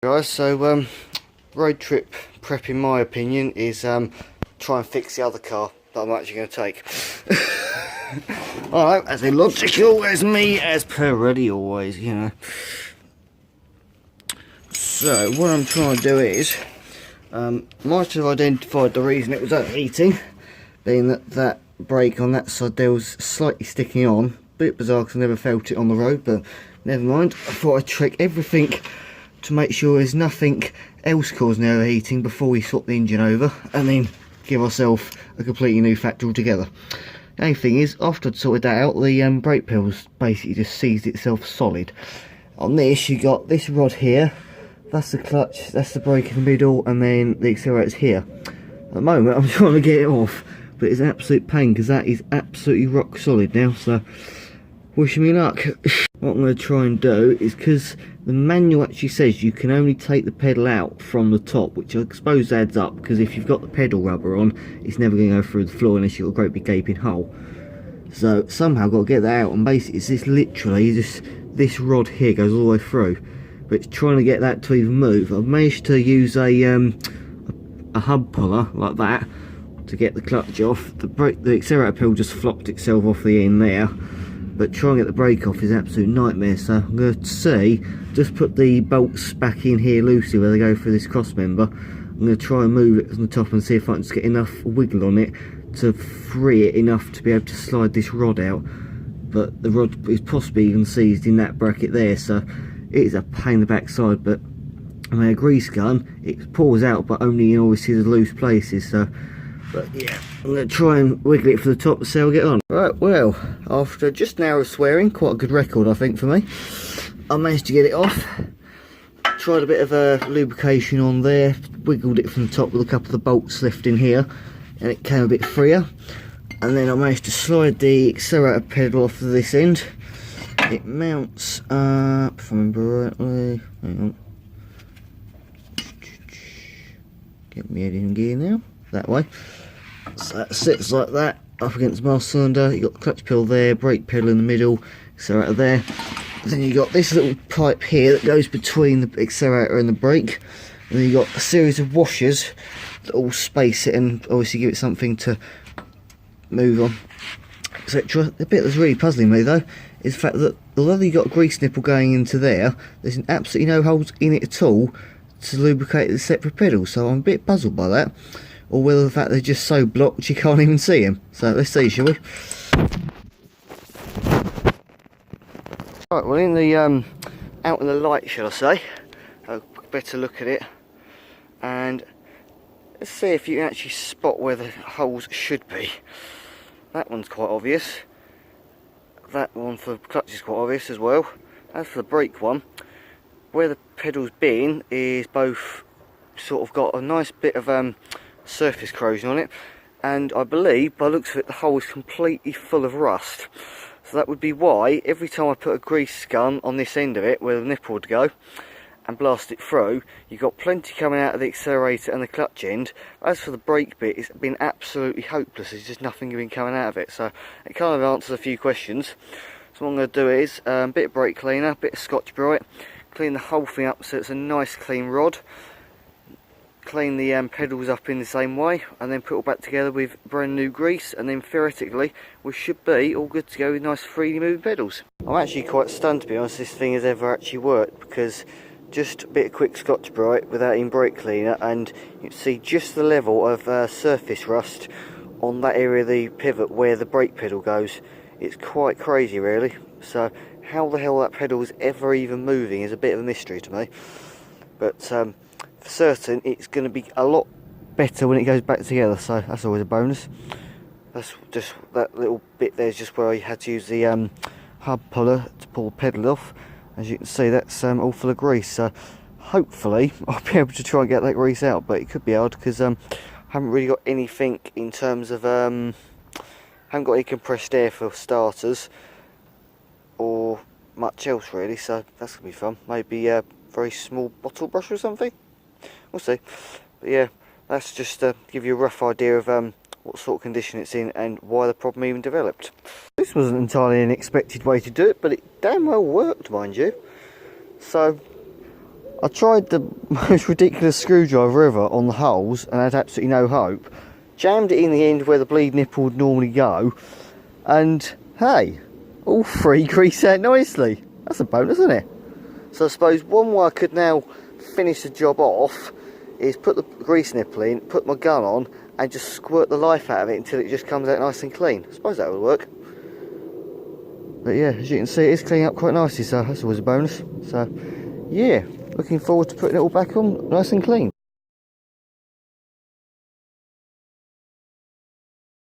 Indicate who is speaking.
Speaker 1: Guys, so road trip prep in my opinion is try and fix the other car that I'm actually going to take. Alright, as illogical as me as per ready always, you know. So what I'm trying to do is might have identified the reason it was overheating, being that brake on that side there was slightly sticking on. Bit bizarre because I never felt it on the road, but never mind. I thought I'd check everything to make sure there's nothing else causing overheating before we swap the engine over, and then give ourselves a completely new factory altogether. The only thing is, after I'd sorted that out, the brake pedals basically just seized itself solid. On this, you got this rod here, that's the clutch, that's the brake in the middle, and then the accelerator's here. At the moment, I'm trying to get it off, but it's an absolute pain because that is absolutely rock solid now, so wish me luck. What I'm going to try and do is, because the manual actually says you can only take the pedal out from the top, which I suppose adds up, because if you've got the pedal rubber on, it's never going to go through the floor unless you've got a great big gaping hole. So somehow I've got to get that out, and basically it's this literally this rod here goes all the way through, but it's trying to get that to even move. I've managed to use a hub puller like that to get the clutch off. The accelerator pedal just flopped itself off the end there, but trying to get the brake off is an absolute nightmare. So I'm going to just put the bolts back in here loosely where they go through this cross member. I'm going to try and move it from the top and see if I can just get enough wiggle on it to free it enough to be able to slide this rod out. But the rod is possibly even seized in that bracket there, so it is a pain in the backside. But I mean, a grease gun, it pours out, but only in obviously the loose places. So, but yeah, I'm going to try and wiggle it for the top and see how we get on. Right, well, after just an hour of swearing, quite a good record I think for me, I managed to get it off. Tried a bit of lubrication on there, wiggled it from the top with a couple of the bolts left in here, and it came a bit freer. And then I managed to slide the accelerator pedal off of this end. It mounts up, if I remember rightly. Hang on. Get my head in gear now, that way. So that sits like that, up against the master cylinder. You've got the clutch pedal there, brake pedal in the middle, accelerator there. Then you've got this little pipe here that goes between the accelerator and the brake. And then you've got a series of washers that all space it and obviously give it something to move on, etc. The bit that's really puzzling me though is the fact that although you've got a grease nipple going into there, there's absolutely no holes in it at all to lubricate the separate pedals. So I'm a bit puzzled by that, or whether the fact they're just so blocked you can't even see them. So let's see, shall we? Right, well, in the out in the light, shall I say, a better look at it, and let's see if you can actually spot where the holes should be. That one's quite obvious. That one for the clutch is quite obvious as well. As for the brake one, where the pedal's been is both sort of got a nice bit of surface corrosion on it, and I believe by the looks of it the hole is completely full of rust. So that would be why every time I put a grease gun on this end of it where the nipple would go and blast it through, you've got plenty coming out of the accelerator and the clutch end. As for the brake bit, it's been absolutely hopeless. There's just nothing been coming out of it, so it kind of answers a few questions. So what I'm going to do is a bit of brake cleaner, a bit of Scotch-Brite, clean the whole thing up so it's a nice clean rod, clean the pedals up in the same way, and then put it all back together with brand new grease, and then theoretically we should be all good to go with nice freely moving pedals. I'm actually quite stunned, to be honest, this thing has ever actually worked, because just a bit of quick Scotch-Brite without even brake cleaner and you can see just the level of surface rust on that area of the pivot where the brake pedal goes. It's quite crazy really. So how the hell that pedal is ever even moving is a bit of a mystery to me, but for certain it's going to be a lot better when it goes back together, so that's always a bonus. That's just that little bit there's just where I had to use the hub puller to pull the pedal off. As you can see, that's all full of grease, so hopefully I'll be able to try and get that grease out, but it could be hard because I haven't really got anything in terms of haven't got any compressed air for starters or much else really, so that's gonna be fun. Maybe a very small bottle brush or something, we'll see. But yeah, that's just to give you a rough idea of what sort of condition it's in and why the problem even developed. This wasn't entirely an expected way to do it, but it damn well worked, mind you. So I tried the most ridiculous screwdriver ever on the holes and had absolutely no hope. Jammed it in the end where the bleed nipple would normally go, and hey, all three grease out nicely. That's a bonus, isn't it? So I suppose one way I could now finish the job off is put the grease nipple in, put my gun on, and just squirt the life out of it until it just comes out nice and clean. I suppose that would work. But yeah, as you can see, it is cleaning up quite nicely, so that's always a bonus. So yeah, looking forward to putting it all back on nice and clean.